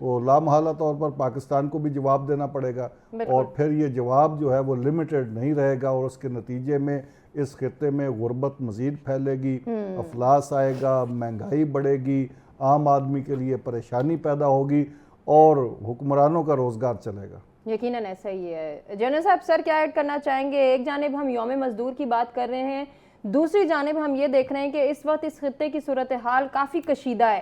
تو لامحالہ طور پر پاکستان کو بھی جواب دینا پڑے گا، اور پھر یہ جواب جو ہے وہ لمیٹڈ نہیں رہے گا، اور اس کے نتیجے میں اس خطے میں غربت مزید پھیلے گی، افلاس آئے گا، مہنگائی بڑھے گی، عام آدمی کے لیے پریشانی پیدا ہوگی، اور حکمرانوں کا روزگار چلے گا۔ یقیناً ایسا ہی ہے۔ جنرل صاحب سر کیا ایڈ کرنا چاہیں گے؟ ایک جانب ہم یوم مزدور کی بات کر رہے ہیں، دوسری جانب ہم یہ دیکھ رہے ہیں کہ اس وقت اس خطے کی صورتحال کافی کشیدہ ہے۔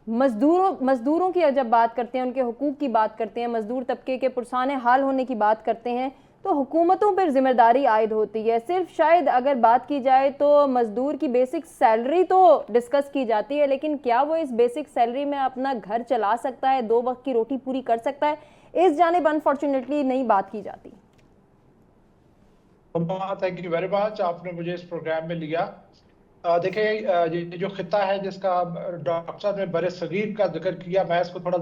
مزدوروں کی جب بات کرتے ہیں، ان کے حقوق کی بات کرتے ہیں، مزدور طبقے کے پرسان حال ہونے کی بات کرتے ہیں، تو حکومتوں پر ذمہ داری عائد ہوتی ہے۔ صرف شاید اگر بات کی جائے تو مزدور کی بیسک سیلری تو ڈسکس کی جاتی ہے، لیکن کیا وہ اس بیسک سیلری میں اپنا گھر چلا سکتا ہے، 2 وقت کی روٹی پوری کر سکتا ہے؟ اس جانب انفارچونیٹلی نہیں بات کی جاتی۔ تھینک یو ویری مچ، آپ نے مجھے اس پروگرام میں لیا۔ دیکھیں یہ جو خطہ ہے جس کا ڈاکٹر صاحب نے بر صغیر کا ذکر کیا، میں اس کو تھوڑا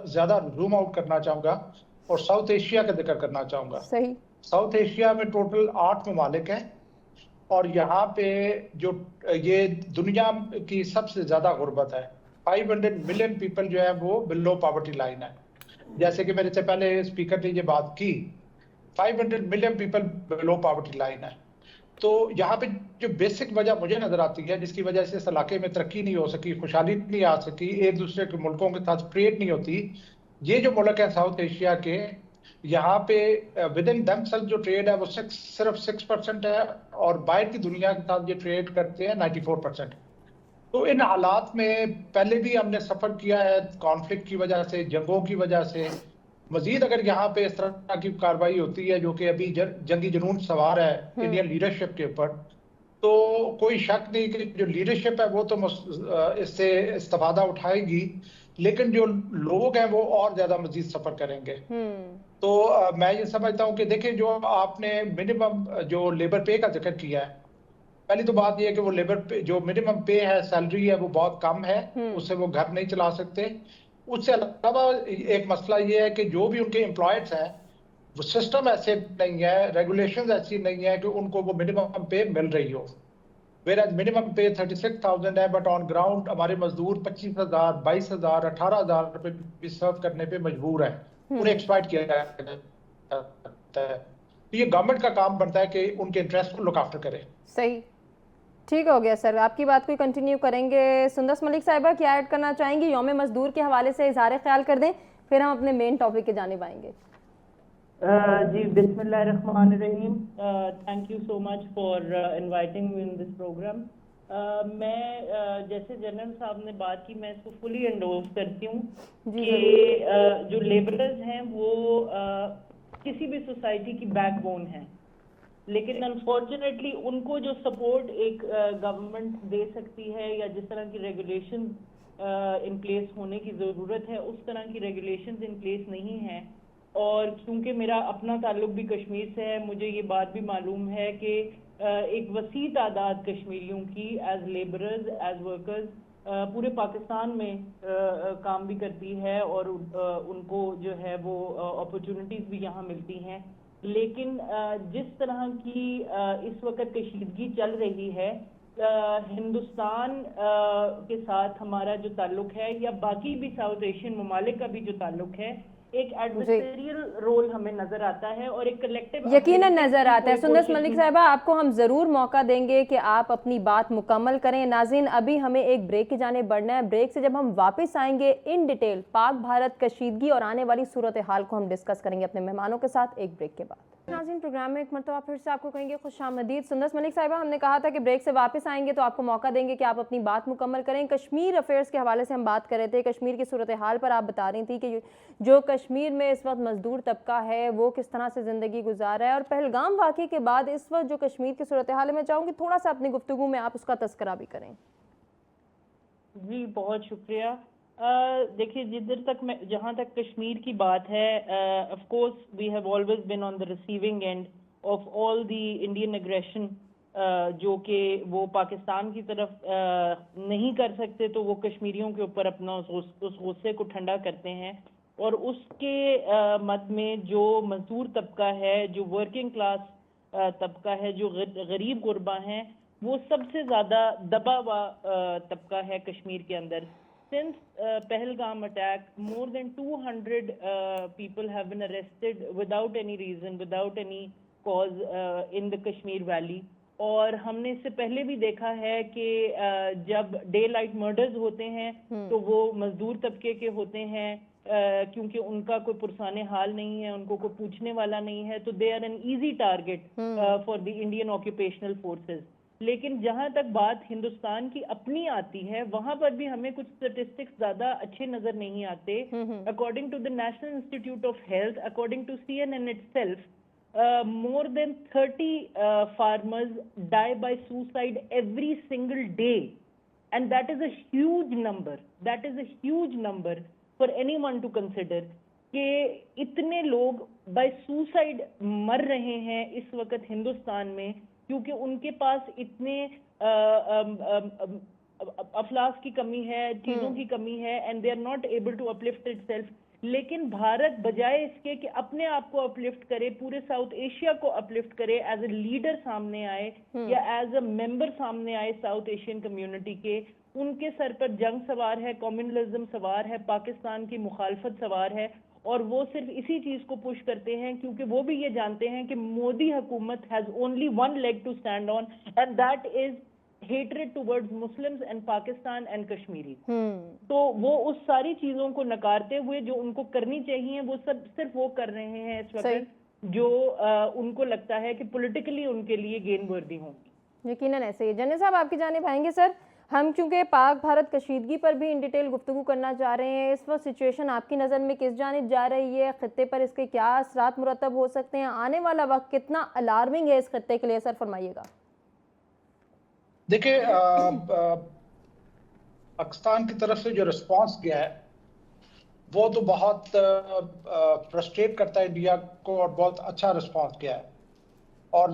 زیادہ زوم آؤٹ کرنا چاہوں گا اور ساؤتھ ایشیا کا ذکر کرنا چاہوں گا۔ صحیح۔ ساؤتھ ایشیا میں ٹوٹل 8 ممالک ہیں، اور یہاں پہ جو یہ دنیا کی سب سے زیادہ غربت ہے۔ 500 ملین پیپل جو ہے وہ بلو پاورٹی لائن ہے، جیسے کہ میرے سے پہلے اسپیکر نے یہ بات کی، 500 ملین پیپل بلو پاورٹی لائن ہے۔ تو یہاں پہ جو بیسک وجہ مجھے نظر آتی ہے جس کی وجہ سے اس علاقے میں ترقی نہیں ہو سکی، خوشحالی نہیں آ سکی، ایک دوسرے کے ملکوں کے ساتھ ٹریڈ نہیں ہوتی، یہ جو ملک ہے ساؤتھ ایشیا کے، یہاں پہ ود ان دم سیلف جو ٹریڈ ہے وہ صرف 6% ہے، اور باہر کی دنیا کے ساتھ یہ ٹریڈ کرتے ہیں 94%۔ تو ان حالات میں پہلے بھی ہم نے سفر کیا ہے کانفلکٹ کی وجہ سے، جنگوں کی وجہ سے، مزید اگر یہاں پہ اس طرح کی کارروائی ہوتی ہے جو کہ ابھی جنگی جنون سوار ہے انڈین لیڈرشپ کے اوپر، تو کوئی شک نہیں کہ جو لیڈرشپ ہے وہ تو اس سے استفادہ اٹھائے گی، لیکن جو لوگ ہیں وہ اور زیادہ مزید سفر کریں گے۔ تو میں یہ سمجھتا ہوں کہ دیکھیں جو آپ نے منیمم جو لیبر پے کا ذکر کیا ہے، پہلی تو بات یہ ہے کہ وہ لیبر پے جو منیمم پے ہے، سیلری ہے، وہ بہت کم ہے، اس سے وہ گھر نہیں چلا سکتے۔ اس سے علاوہ ایک مسئلہ یہ ہے کہ جو بھی ان کے امپلائڈس ہیں وہ سسٹم ایسے نہیں ہے، ریگولیشنز ایسی نہیں ہے کہ ان کو وہ منیمم پے مل رہی ہو۔ whereas منیمم پے 36,000 ہے، بٹ آن گراؤنڈ ہمارے مزدور 25,000 22,000 18,000 روپے بھی سرو کرنے پہ مجبور ہیں، انہیں ایکسپلائٹ کیا جاتا ہے۔ یہ گورنمنٹ کا کام بنتا ہے کہ ان کے انٹرسٹ کو لک آفٹر کرے۔ صحیح، ٹھیک ہو گیا سر، آپ کی بات کو کنٹینیو کریں گے۔ سندس ملک صاحبہ کیا ایڈ کرنا چاہیں گی؟ یوم مزدور کے حوالے سے اظہار خیال کر دیں، پھر ہم اپنے مین ٹاپک کے جانب آئیں گے۔ جی بسم اللہ الرحمن الرحیم، thank you so much for inviting me in this program. میں جیسے جنرل صاحب نے بات کی، میں اس کو فلی انڈورس کرتی ہوں کہ جو لیبررز ہیں وہ کسی بھی سوسائٹی کی بیک بون ہیں، لیکن انفارچونیٹلی ان کو جو سپورٹ ایک گورنمنٹ دے سکتی ہے یا جس طرح کی ریگولیشن ان پلیس ہونے کی ضرورت ہے، اس طرح کی ریگولیشنز ان پلیس نہیں ہیں۔ اور کیونکہ میرا اپنا تعلق بھی کشمیر سے ہے، مجھے یہ بات بھی معلوم ہے کہ ایک وسیع تعداد کشمیریوں کی ایز لیبررز، ایز ورکرز پورے پاکستان میں کام بھی کرتی ہے، اور ان کو جو ہے وہ اپرچونٹیز بھی یہاں ملتی ہیں، لیکن جس طرح کی اس وقت کشیدگی چل رہی ہے ہندوستان کے ساتھ ہمارا جو تعلق ہے، یا باقی بھی ساؤتھ ایشین ممالک کا بھی جو تعلق ہے، ایک ایڈورسریل رول ہمیں نظر آتا ہے اور ایک کلیکٹیو یقیناً نظر آتا ہے۔ سندس ملک صاحبہ آپ کو ہم ضرور موقع دیں گے کہ آپ اپنی بات مکمل کریں۔ ناظرین ابھی ہمیں ایک بریک کی جانب بڑھنا ہے، بریک سے جب ہم واپس آئیں گے ان ڈیٹیل پاک بھارت کشیدگی اور آنے والی صورتحال کو ہم ڈسکس کریں گے اپنے مہمانوں کے ساتھ ایک بریک کے بعد۔ ناظرین پروگرام میں ایک مرتبہ پھر سے آپ کو کہیں گے خوش آمدید۔ سندس ملک صاحبہ ہم نے کہا تھا کہ بریک سے واپس آئیں گے تو آپ کو موقع دیں گے کہ آپ اپنی بات مکمل کریں۔ کشمیر افیئرز کے حوالے سے ہم بات کر رہے تھے، کشمیر کی صورتحال پر آپ بتا رہی تھی کہ جو کشمیر میں اس وقت مزدور طبقہ ہے وہ کس طرح سے زندگی گزار رہا ہے، اور پہلگام واقعے کے بعد اس وقت جو کشمیر کی صورتحال ہے، میں چاہوں گی تھوڑا سا اپنی گفتگو میں آپ اس کا تذکرہ بھی کریں۔ جی بہت شکریہ۔ دیکھیے جہاں تک کشمیر کی بات ہے، of course we have always been on the receiving end of all the Indian aggression, جو کہ وہ پاکستان کی طرف نہیں کر سکتے تو وہ کشمیریوں کے اوپر اپنا اس غصے کو ٹھنڈا کرتے ہیں، اور اس کے مد میں جو مزدور طبقہ ہے، جو ورکنگ کلاس طبقہ ہے، جو غریب غربا ہیں، وہ سب سے زیادہ دبا ہوا طبقہ ہے کشمیر کے اندر۔ since Pahalgam attack, more than 200 people have been arrested without any reason, without any cause in the Kashmir Valley. اور ہم نے اس سے پہلے بھی دیکھا ہے کہ جب ڈے لائٹ مرڈرز ہوتے ہیں تو وہ مزدور طبقے کے ہوتے ہیں، کیونکہ ان کا کوئی پرسان حال نہیں ہے، ان کو کوئی پوچھنے والا نہیں ہے، تو they are an easy target for the Indian occupational forces. لیکن جہاں تک بات ہندوستان کی اپنی آتی ہے، وہاں پر بھی ہمیں کچھ اسٹیٹسٹکس زیادہ اچھے نظر نہیں آتے. According to the National Institute of Health, according to CNN itself, more than 30 farmers die by suicide every single day, and that is a huge number. That is a huge number for anyone to consider کہ اتنے لوگ by suicide مر رہے ہیں اس وقت ہندوستان میں، کیونکہ ان کے پاس اتنے افلاس کی کمی ہے، چیزوں کی کمی ہے، and they are not able to uplift itself. لیکن بھارت بجائے اس کے کہ اپنے آپ کو اپلفٹ کرے، پورے ساؤتھ ایشیا کو اپلفٹ کرے، ایز اے لیڈر سامنے آئے یا ایز اے ممبر سامنے آئے ساؤتھ ایشین کمیونٹی کے، ان کے سر پر جنگ سوار ہے، کمیونلزم سوار ہے، پاکستان کی مخالفت سوار ہے، اور وہ صرف اسی چیز کو پش کرتے ہیں کیونکہ وہ بھی یہ جانتے ہیں کہ مودی حکومت has only one leg to stand on, and that is hatred towards Muslims and Pakistan and Kashmiri. تو وہ اس ساری چیزوں کو نکارتے ہوئے جو ان کو کرنی چاہیے وہ سب صرف وہ کر رہے ہیں اس وقت جو ان کو لگتا ہے کہ پولیٹیکلی ان کے لیے گین وردی ہوں گی. یقیناً ایسے ہی. جنرل صاحب آپ کی جانب آئیں گے سر. ہم چونکہ پاک بھارت کشیدگی پر بھی ان ڈیٹیل گفتگو کرنا چاہ رہے ہیں. اس وقت سچویشن آپ کی نظر میں کس جانب جا رہی ہے؟ خطے پر اس کے کیا اثرات مرتب ہو سکتے ہیں؟ آنے والا وقت کتنا الارمنگ ہے اس خطے کے لیے؟ سر فرمائیے گا. دیکھیں پاکستان کی طرف سے جو رسپانس گیا ہے وہ تو بہت فرسٹریٹ کرتا ہے انڈیا کو، اور بہت اچھا رسپانس گیا ہے. اور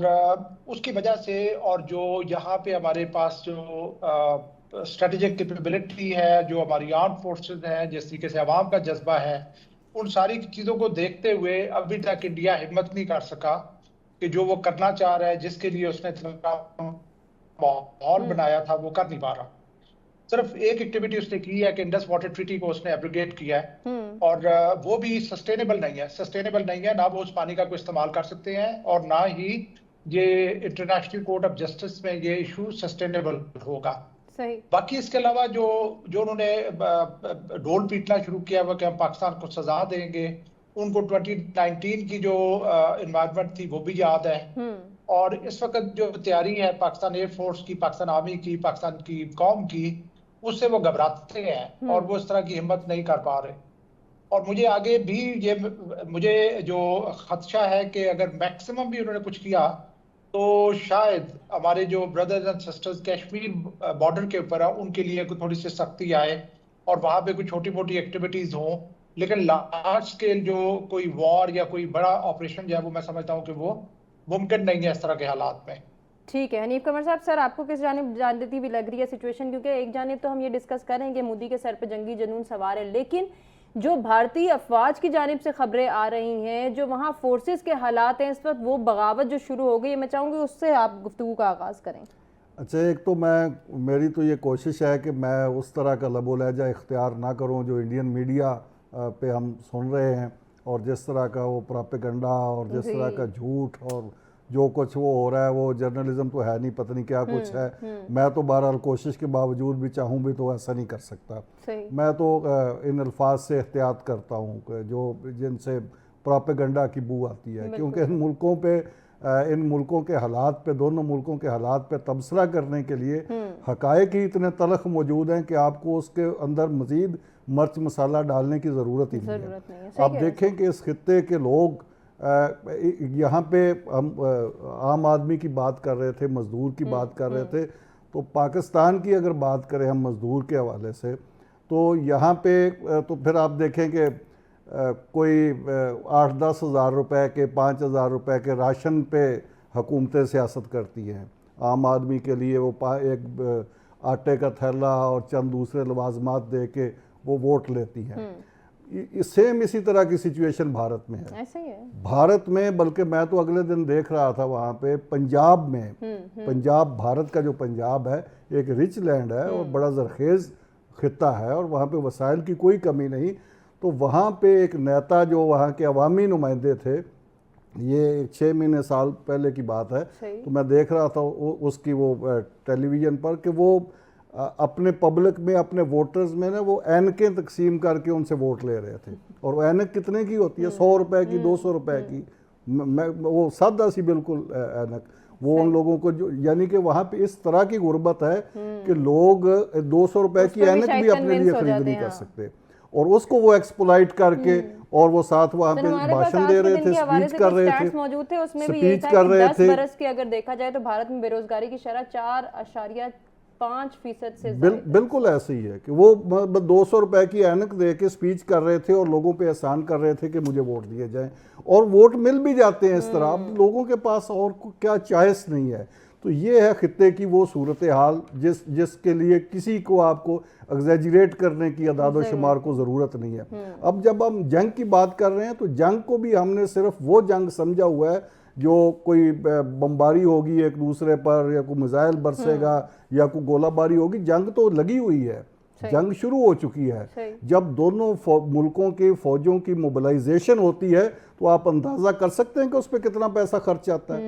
اس کی وجہ سے اور جو یہاں پہ ہمارے پاس جو اسٹریٹجک کیپیبلٹی ہے، جو ہماری آرم فورسز ہیں، جس طریقے سے عوام کا جذبہ ہے، ان ساری چیزوں کو دیکھتے ہوئے ابھی تک انڈیا ہمت نہیں کر سکا کہ جو وہ کرنا چاہ رہا ہے، جس کے لیے اس نے ماحول بنایا تھا، وہ کر نہیں پا رہا. صرف ایک ایکٹیویٹی اس نے کی ہے کہ انڈس واٹر ٹریٹی کو اس نے ایبروگیٹ کیا ہے، اور وہ بھی سسٹینیبل نہیں ہے. نہ وہ اس پانی کا کوئی استعمال کر سکتے ہیں، اور نہ ہی یہ انٹرنیشنل کورٹ آف جسٹس میں یہ ایشو سسٹینیبل ہوگا. باقی اس کے علاوہ جو انہوں نے ڈول پیٹنا شروع کیا وہ کہ ہم پاکستان کو سزا دیں گے، ان کو 2019 کی جو انوائرمنٹ تھی وہ بھی یاد ہے. اور اس وقت جو تیاری ہے پاکستان ایئر فورس کی، پاکستان آرمی کی، پاکستان کی قوم کی، اس سے وہ گھبراتے ہیں اور وہ اس طرح کی ہمت نہیں کر پا رہے. اور مجھے آگے بھی مجھے جو خدشہ ہے کہ اگر میکسیمم بھی انہوں نے کچھ کیا تو شاید ہمارے جو brothers and sisters Kashmir border کے اوپر ہیں ان کے لیے تھوڑی سی سختی آئے اور وہاں پہ کوئی چھوٹی موٹی ایکٹیویٹیز ہوں. لیکن لارج اسکیل جو کوئی وار یا کوئی بڑا آپریشن جو ہے وہ میں سمجھتا ہوں کہ وہ ممکن نہیں ہے اس طرح کے حالات میں. ٹھیک ہے. حنیف قمر صاحب، سر آپ کو کس جانب جانتی بھی لگ رہی ہے سچویشن؟ کیونکہ ایک جانب تو ہم یہ ڈسکس کر رہے ہیں کہ مودی کے سر پہ جنگی جنون سوار ہے، لیکن جو بھارتی افواج کی جانب سے خبریں آ رہی ہیں، جو وہاں فورسز کے حالات ہیں اس وقت، وہ بغاوت جو شروع ہو گئی ہے، میں چاہوں گی اس سے آپ گفتگو کا آغاز کریں. اچھا، ایک تو میری تو یہ کوشش ہے کہ میں اس طرح کا لب و لہجہ اختیار نہ کروں جو انڈین میڈیا پہ ہم سن رہے ہیں، اور جس طرح کا وہ پراپیگنڈا اور جس طرح کا جھوٹ اور جو کچھ وہ ہو رہا ہے، وہ جرنلزم تو ہے نہیں، پتہ نہیں کیا کچھ ہے. میں تو بہرحال کوشش کے باوجود بھی چاہوں بھی تو ایسا نہیں کر سکتا. میں تو ان الفاظ سے احتیاط کرتا ہوں جو جن سے پراپیگنڈا کی بو آتی ہے، کیونکہ ان ملکوں کے حالات پہ، دونوں ملکوں کے حالات پہ تبصرہ کرنے کے لیے حقائق ہی اتنے تلخ موجود ہیں کہ آپ کو اس کے اندر مزید مرچ مسالہ ڈالنے کی ضرورت ہی نہیں ہے. آپ دیکھیں کہ اس خطے کے لوگ یہاں پہ ہم عام آدمی کی بات کر رہے تھے، مزدور کی بات کر رہے تھے، تو پاکستان کی اگر بات کریں ہم مزدور کے حوالے سے، تو یہاں پہ تو پھر آپ دیکھیں کہ کوئی 8-10 ہزار روپے کے 5,000 روپے کے راشن پہ حکومتیں سیاست کرتی ہیں. عام آدمی کے لیے وہ ایک آٹے کا تھیلا اور چند دوسرے لوازمات دے کے وہ ووٹ لیتی ہیں. سیم اسی طرح کی سچویشن بھارت میں ہے. بھارت میں، بلکہ میں تو اگلے دن دیکھ رہا تھا وہاں پہ پنجاب میں، پنجاب، بھارت کا جو پنجاب ہے ایک رچ لینڈ ہے اور بڑا زرخیز خطہ ہے اور وہاں پہ وسائل کی کوئی کمی نہیں. تو وہاں پہ ایک نیتا جو وہاں کے عوامی نمائندے تھے, یہ 6 مہینے سال پہلے کی بات ہے, تو میں دیکھ رہا تھا اس کی وہ ٹیلی ویژن پر کہ وہ اپنے پبلک میں اپنے ووٹرز میں نا وہ اینکیں تقسیم کر کے ان سے ووٹ لے رہے تھے. اور وہ اینک کتنے کی ہوتی ہے؟ 100 روپے کی, 200 روپے کی, وہ سادہ سی بالکل اینک. وہ ان لوگوں کو جو یعنی کہ وہاں پہ اس طرح کی غربت ہے کہ لوگ 200 روپے کی اینک بھی اپنے لیے خرید نہیں کر سکتے, اور اس کو وہ ایکسپلائٹ کر کے اور وہ ساتھ وہاں پہ بھاشن دے رہے تھے, سپیچ کر رہے تھے, موجود تھے. اس میں بھی سپیچ کر رہے تھے. 10 برس کی اگر دیکھا جائے تو بھارت میں بے روزگاری کی شرح 4.5% سے بالکل ایسے ہی ہے کہ وہ 200 روپے کی اینک دے کے سپیچ کر رہے تھے اور لوگوں پہ احسان کر رہے تھے کہ مجھے ووٹ دیے جائیں, اور ووٹ مل بھی جاتے ہیں اس طرح. اب لوگوں کے پاس اور کیا چوائس نہیں ہے. تو یہ ہے خطے کی وہ صورتحال جس کے لیے کسی کو آپ کو ایگزیجریٹ کرنے کی اعداد و شمار کو ضرورت نہیں ہے. اب جب ہم جنگ کی بات کر رہے ہیں تو جنگ کو بھی ہم نے صرف وہ جنگ سمجھا ہوا ہے جو کوئی بمباری ہوگی ایک دوسرے پر, یا کوئی میزائل برسے گا, یا کوئی گولہ باری ہوگی. جنگ تو لگی ہوئی ہے, جنگ شروع ہو چکی ہے. جب دونوں ملکوں کے فوجوں کی موبلائزیشن ہوتی ہے تو آپ اندازہ کر سکتے ہیں کہ اس پہ کتنا پیسہ خرچ آتا ہے,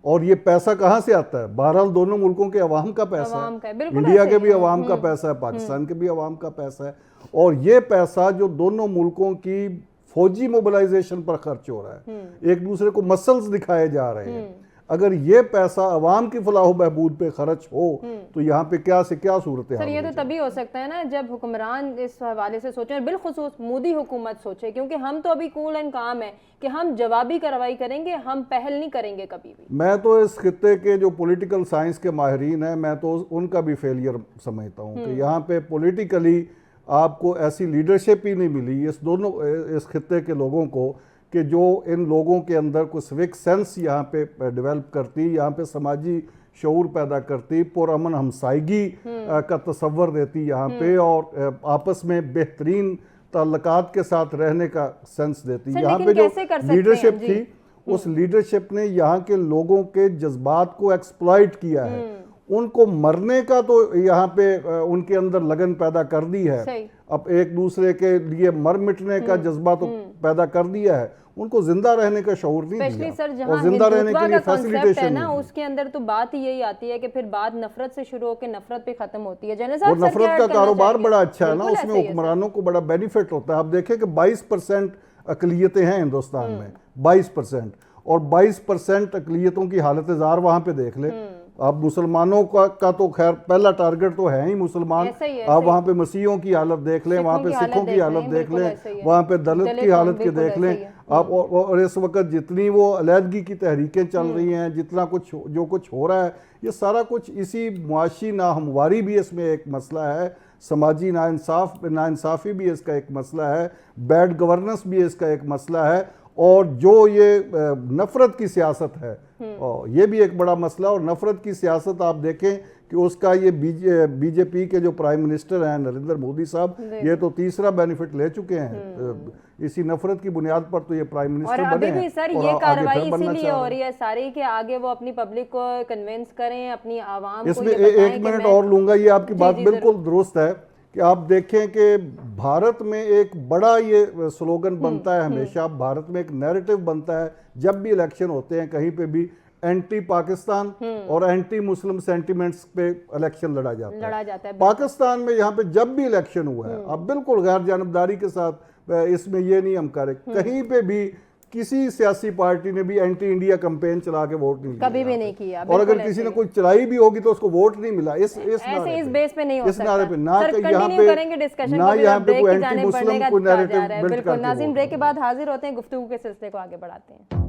اور یہ پیسہ کہاں سے آتا ہے؟ بہرحال دونوں ملکوں کے عوام کا پیسہ ہے, انڈیا کے بھی عوام کا پیسہ ہے, پاکستان کے بھی عوام کا پیسہ ہے, اور یہ پیسہ جو دونوں ملکوں کی فوجی موبلائزیشن پر خرچ ہو رہا ہے, ایک دوسرے کو مسلز دکھائے جا رہے ہیں. اگر یہ پیسہ عوام کی فلاح و بہبود پہ خرچ ہو تو یہاں پہ کیا سے کیا صورتحال سر. یہ تو تبھی ہو سکتا ہے نا جب حکمران اس حوالے سے سوچیں, اور بالخصوص مودی حکومت سوچے, کیونکہ ہم تو ابھی کول اینڈ کام ہے کہ ہم جوابی کارروائی کریں گے, ہم پہل نہیں کریں گے کبھی بھی. میں تو اس خطے کے جو پولیٹیکل سائنس کے ماہرین ہیں, میں تو ان کا بھی فیلئر سمجھتا ہوں کہ یہاں پہ پولیٹیکلی آپ کو ایسی لیڈرشپ ہی نہیں ملی اس خطے کے لوگوں کو کہ جو ان لوگوں کے اندر کوئی سوک سینس یہاں پہ ڈیولپ کرتی, یہاں پہ سماجی شعور پیدا کرتی, پرامن ہمسائیگی کا تصور دیتی یہاں پہ, اور آپس میں بہترین تعلقات کے ساتھ رہنے کا سینس دیتی. یہاں پہ جو لیڈرشپ تھی, اس لیڈرشپ نے یہاں کے لوگوں کے جذبات کو ایکسپلائٹ کیا ہے, ان کو مرنے کا تو یہاں پہ ان کے اندر لگن پیدا کر دی ہے, اب ایک دوسرے کے لیے مر مٹنے کا جذبہ تو پیدا کر دیا ہے, ان کو زندہ رہنے کا شعور نہیں دیا, اور زندہ رہنے کے لیے فیسیلیٹیشن نہیں. اس کے اندر تو بات ہی یہی آتی ہے کہ پھر بات نفرت سے شروع ہو کے نفرت پہ ختم ہوتی ہے. اور نفرت کا کاروبار بڑا اچھا ہے نا, اس میں حکمرانوں کو بڑا بینیفٹ ہوتا ہے. آپ دیکھیں کہ 22% اقلیتیں ہیں ہندوستان میں, 22%, اور 22% اقلیتوں کی حالت زار وہاں پہ دیکھ لیں. آپ مسلمانوں کا تو خیر پہلا ٹارگٹ تو ہے ہی مسلمان, آپ وہاں پہ مسیحوں کی حالت دیکھ لیں, وہاں پہ سکھوں کی حالت دیکھ لیں, وہاں پہ دلت کی حالت کی دیکھ لیں آپ, اور اس وقت جتنی وہ علیحدگی کی تحریکیں چل رہی ہیں, جتنا کچھ جو کچھ ہو رہا ہے, یہ سارا کچھ اسی معاشی ناہمواری بھی اس میں ایک مسئلہ ہے, سماجی ناانصافی بھی اس کا ایک مسئلہ ہے, بیڈ گورننس بھی اس کا ایک مسئلہ ہے, اور جو یہ نفرت کی سیاست ہے یہ بھی ایک بڑا مسئلہ. اور نفرت کی سیاست آپ دیکھیں کہ اس کا یہ بی جے پی کے جو پرائم منسٹر ہیں نریندر مودی صاحب, یہ تو تیسرا بینیفٹ لے چکے ہیں اسی نفرت کی بنیاد پر, تو یہ پرائم منسٹر بنے ہیں. اور ابھی بھی سر یہ کارروائی اسی لیے ہو رہی ہے ساری کہ آگے وہ اپنی پبلک کو کنونس کریں, اپنی عوام کو. اس میں ایک منٹ اور لوں گا, یہ آپ کی بات بالکل درست ہے کہ آپ دیکھیں کہ بھارت میں ایک بڑا یہ سلوگن بنتا ہے ہمیشہ, بھارت میں ایک نیریٹو بنتا ہے جب بھی الیکشن ہوتے ہیں کہیں پہ بھی, اینٹی پاکستان اور اینٹی مسلم سینٹیمنٹس پہ الیکشن لڑا جاتا ہے. پاکستان میں یہاں پہ جب بھی الیکشن ہوا ہے, اب بالکل غیر جانبداری کے ساتھ اس میں یہ نہیں ہم کریں, کہیں پہ بھی کسی سیاسی پارٹی نے بھی اینٹی انڈیا کمپین چلا کے ووٹ نہیں لیا, کبھی بھی نہیں کیا, اور اگر کسی نے کوئی چلائی بھی ہوگی تو اس کو ووٹ نہیں ملا. اس بیس پہ نہیں ہو سکتا. نہ یہاں پہ کوئی اینٹی مسلم کوئی نیریٹو بلڈ کرتے. ناظرین بریک کے بعد حاضر ہوتے ہیں, گفتگو کے سلسلے کو آگے بڑھاتے ہیں.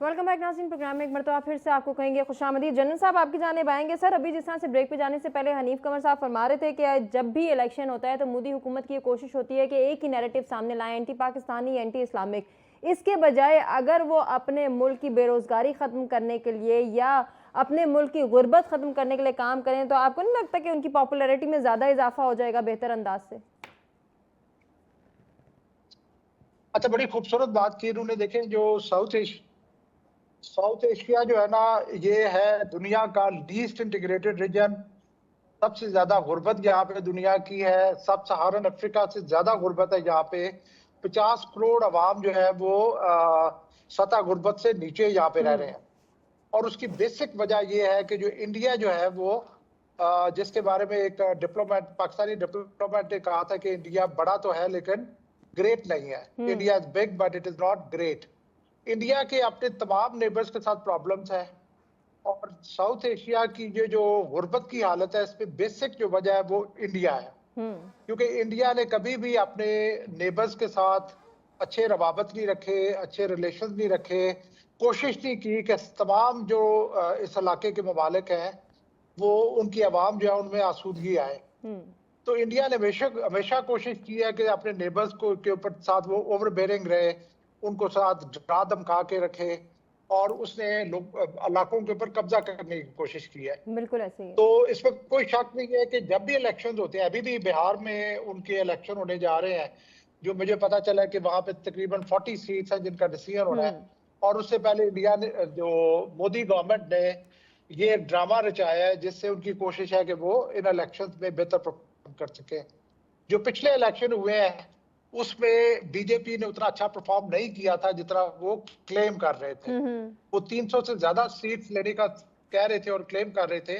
ویلکم بیک ناظرین, پروگرام میں ایک مرتبہ پھر سے آپ کو کہیں گے خوش آمدید. جنرل صاحب آپ کی جانب آئیں گے. سر ابھی جس طرح سے بریک پہ جانے سے پہلے حنیف قمر صاحب فرما رہے تھے کہ جب بھی الیکشن ہوتا ہے تو مودی حکومت کی یہ کوشش ہوتی ہے کہ ایک ہی نیریٹو سامنے لائیں, اینٹی پاکستانی, اینٹی اسلامک. اس کے بجائے اگر وہ اپنے ملک کی بے روزگاری ختم کرنے کے لیے یا اپنے ملک کی غربت ختم کرنے کے لیے کام کریں تو آپ کو نہیں لگتا کہ ان کی پاپولیرٹی میں زیادہ اضافہ ہو جائے گا بہتر انداز سے؟ اچھا, بڑی خوبصورت بات کی انہوں نے. دیکھیں جو ساؤتھ ایشیا جو ہے نا, یہ ہے دنیا کا لیسٹ انٹیگریٹڈ ریجن, سب سے زیادہ غربت یہاں پہ دنیا کی ہے، سب سہارن افریقہ سے زیادہ غربت ہے یہاں پہ، 50 کروڑ عوام جو ہے وہ سطح غربت سے نیچے یہاں پہ رہ رہے ہیں. اور اس کی بیسک وجہ یہ ہے کہ جو انڈیا جو ہے وہ جس کے بارے میں ایک پاکستانی ڈپلومیٹ نے کہا تھا کہ انڈیا بڑا تو ہے لیکن گریٹ نہیں ہے. India is big but it is not great. India کے اپنے تمام نیبرز کے ساتھ پرابلمز ہیں، اور ساؤتھ ایشیا کی جو غربت کی حالت ہے اس پہ بیسک جو وجہ ہے وہ انڈیا ہے. کیونکہ انڈیا نے کبھی بھی اپنے نیبرز کے ساتھ اچھے روابط نہیں رکھے، اچھے ریلیشنز نہیں رکھے، کوشش نہیں کی کہ تمام جو اس علاقے کے ممالک ہیں وہ ان کی عوام جو ہے ان میں آسودگی آئے. تو انڈیا نے ہمیشہ کوشش کی ہے کہ اپنے نیبرز کو کے اوپر ساتھ وہ اوور بیئرنگ رہے، ان کو ساتھ ڈرا دھمکا کے رکھے، اور اس نے علاقوں کے اوپر قبضہ کرنے کی کوشش کی ہے. بالکل ایسے ہی. تو اس میں کوئی شک نہیں ہے کہ جب بھی الیکشنز ہوتے ہیں، ابھی بھی بہار میں ان کے الیکشن ہونے جا رہے ہیں، جو مجھے پتا چلا ہے کہ وہاں پہ تقریباً 40 سیٹس ہیں جن کا ڈیسیژن ہونا ہے. اور اس سے پہلے انڈیا نے جو مودی گورنمنٹ نے یہ ایک ڈرامہ رچایا ہے جس سے ان کی کوشش ہے کہ وہ ان الیکشنز میں بہتر پرفارم کر سکیں. جو پچھلے الیکشن ہوئے ہیں اس میں بی جے پی نے اتنا اچھا پرفارم نہیں کیا تھا جتنا وہ کلیم کر رہے تھے. وہ 300 سے زیادہ سیٹس لینے کا کہہ رہے تھے اور کلیم کر رہے تھے،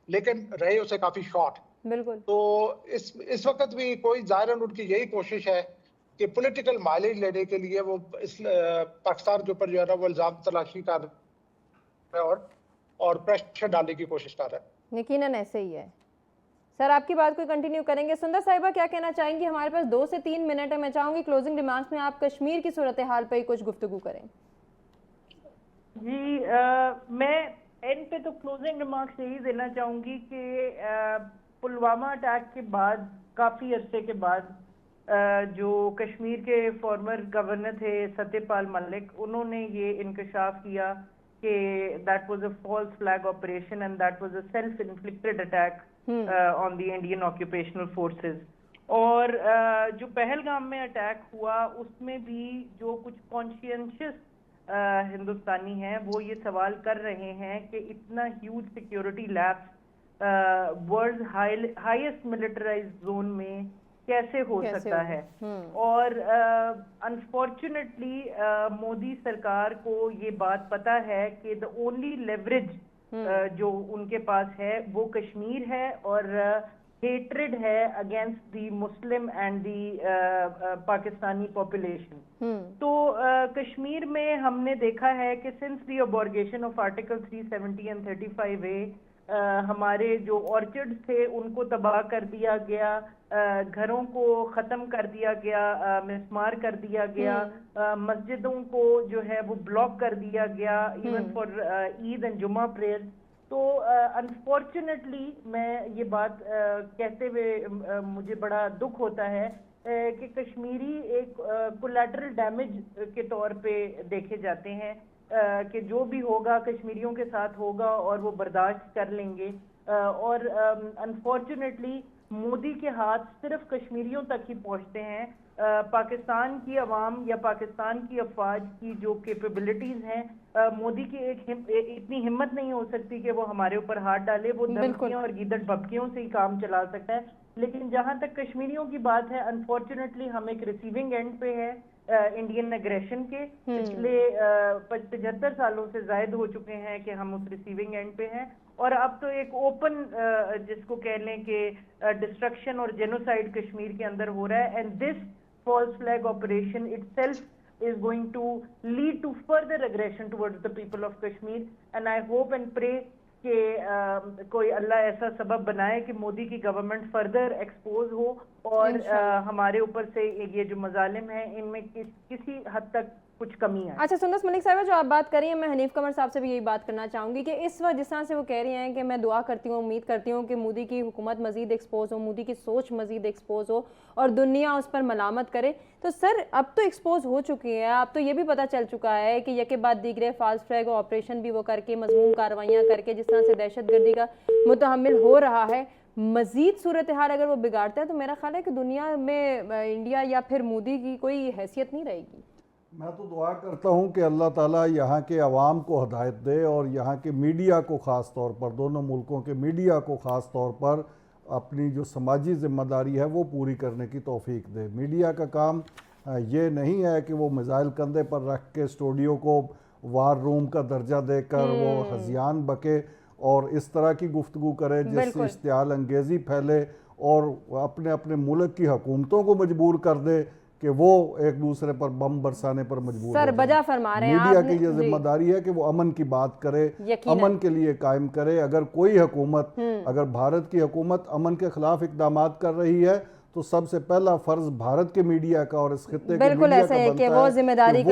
لیکن رہے اسے کافی شارٹ. بالکل. تو اس وقت بھی کوئی ظاہراً ان کی یہی کوشش ہے کہ پولیٹیکل مائلیج لینے کے لیے وہ اس پاکستان کے اوپر جو ہے نا وہ الزام تلاشی کر رہے ہیں اور پریشر ڈالنے کی کوشش کر رہے ہیں. یقیناً ایسے ہی ہے. سر آپ کی بات کو کنٹینیو کریں گے. سندر صاحبہ کیا کہنا چاہیں گی؟ ہمارے پاس 2 سے 3 منٹ ہے. میں چاہوں گی کلوزنگ ریمارکس میں آپ کشمیر کی صورتحال پہ ہی کچھ گفتگو کریں. جی میں اینڈ پہ تو کلوزنگ ریمارکس یہی دینا چاہوں گی کہ پلوامہ اٹیک کے بعد کافی عرصے کے بعد جو کشمیر کے فارمر گورنر تھے ستیہ پال ملک، انہوں نے یہ انکشاف کیا کہ that was a false flag operation and that was a self inflicted attack on the Indian occupational forces. اور جو پہلگام میں اٹیک ہوا اس میں بھی جو کچھ کانشینشیس ہندوستانی ہیں وہ یہ سوال کر رہے ہیں کہ اتنا huge security lapse world highest militarized zone میں کیسے ہو سکتا ہے. اور انفارچونیٹلی مودی سرکار کو یہ بات پتا ہے کہ دا اونلی لیوریج جو ان کے پاس ہے وہ کشمیر ہے اور ہیٹریڈ ہے against the Muslim and the Pakistani population. تو کشمیر میں ہم نے دیکھا ہے کہ since the abrogation of article 370 and 35A ہمارے جو آرچرڈز تھے ان کو تباہ کر دیا گیا، گھروں کو ختم کر دیا گیا، مسمار کر دیا گیا، مسجدوں کو جو ہے وہ بلاک کر دیا گیا ایون فار عید اینڈ جمعہ پریئر. تو انفارچونیٹلی میں یہ بات کہتے ہوئے مجھے بڑا دکھ ہوتا ہے کہ کشمیری ایک کولیٹرل ڈیمیج کے طور پہ دیکھے جاتے ہیں کہ جو بھی ہوگا کشمیریوں کے ساتھ ہوگا اور وہ برداشت کر لیں گے. اور انفارچونیٹلی مودی کے ہاتھ صرف کشمیریوں تک ہی پہنچتے ہیں. پاکستان کی عوام یا پاکستان کی افواج کی جو کیپیبلٹیز ہیں، مودی کی اتنی ہمت نہیں ہو سکتی کہ وہ ہمارے اوپر ہاتھ ڈالے. وہ دھمکیوں اور گیدڑ بھبکیوں سے ہی کام چلا سکتا ہے. لیکن جہاں تک کشمیریوں کی بات ہے، انفارچونیٹلی ہم ایک ریسیونگ اینڈ پہ ہے انڈین اگریشن کے. پچھلے 75 سالوں سے زائد ہو چکے ہیں کہ ہم اس ریسیونگ اینڈ پہ ہیں، اور اب تو ایک اوپن جس کو کہہ لیں کہ ڈسٹرکشن اور جینوسائڈ کشمیر کے اندر ہو رہا ہے. And this false flag operation itself is going to lead to further aggression towards the people of Kashmir. And I hope and pray کہ کوئی اللہ ایسا سبب بنائے کہ مودی کی گورنمنٹ فردر ایکسپوز ہو اور ہمارے اوپر سے یہ جو مظالم ہیں ان میں کسی حد تک کچھ کمی ہے. اچھا سندس ملک صاحبہ، جو آپ بات کر رہی ہیں میں حنیف قمر صاحب سے بھی یہی بات کرنا چاہوں گی کہ اس وقت جس طرح سے وہ کہہ رہی ہیں کہ میں دعا کرتی ہوں، امید کرتی ہوں کہ مودی کی حکومت مزید ایکسپوز ہو، مودی کی سوچ مزید ایکسپوز ہو اور دنیا اس پر ملامت کرے. تو سر اب تو ایکسپوز ہو چکی ہے، اب تو یہ بھی پتہ چل چکا ہے کہ یکے بعد دیگرے فالس فلیگ آپریشن بھی وہ کر کے مضموم کاروائیاں کر کے جس طرح سے دہشت گردی کا متحمل ہو رہا ہے. مزید صورتحال اگر وہ بگاڑتا ہے تو میرا خیال ہے کہ دنیا میں انڈیا یا پھر مودی کی کوئی حیثیت نہیں رہے گی. میں تو دعا کرتا ہوں کہ اللہ تعالیٰ یہاں کے عوام کو ہدایت دے اور یہاں کے میڈیا کو خاص طور پر، دونوں ملکوں کے میڈیا کو خاص طور پر اپنی جو سماجی ذمہ داری ہے وہ پوری کرنے کی توفیق دے۔ میڈیا کا کام یہ نہیں ہے کہ وہ میزائل کندھے پر رکھ کے اسٹوڈیو کو وار روم کا درجہ دے کر وہ ہذیان بکے اور اس طرح کی گفتگو کرے جس سے اشتعال انگیزی پھیلے اور اپنے اپنے ملک کی حکومتوں کو مجبور کر دے کہ وہ ایک دوسرے پر بم برسانے پر مجبور سر بجا فرما رہے ہیں میڈیا کی یہ ذمہ داری ہے کہ وہ امن کی بات کرے، امن کے لیے قائم کرے۔ اگر کوئی حکومت، اگر بھارت کی حکومت امن کے خلاف اقدامات کر رہی ہے تو سب سے پہلا فرض بھارت کے میڈیا کا اور اس خطے کے میڈیا کا بنتا ہے کہ وہ ذمہ داری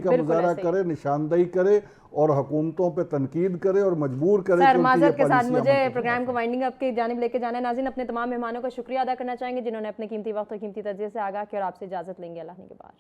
کا مظاہرہ کرے، نشاندہی کرے اور حکومتوں پہ تنقید کرے اور مجبور کرے۔ سر معذرت کے ساتھ مجھے پروگرام کو وائنڈنگ اپ کی جانب لے کے جانا ہے۔ ناظرین اپنے تمام مہمانوں کا شکریہ ادا کرنا چاہیں گے جنہوں نے اپنے قیمتی وقت اور قیمتی تجزیے سے آگاہ کیا، اور آپ سے اجازت لیں گے اللہ کے بعد۔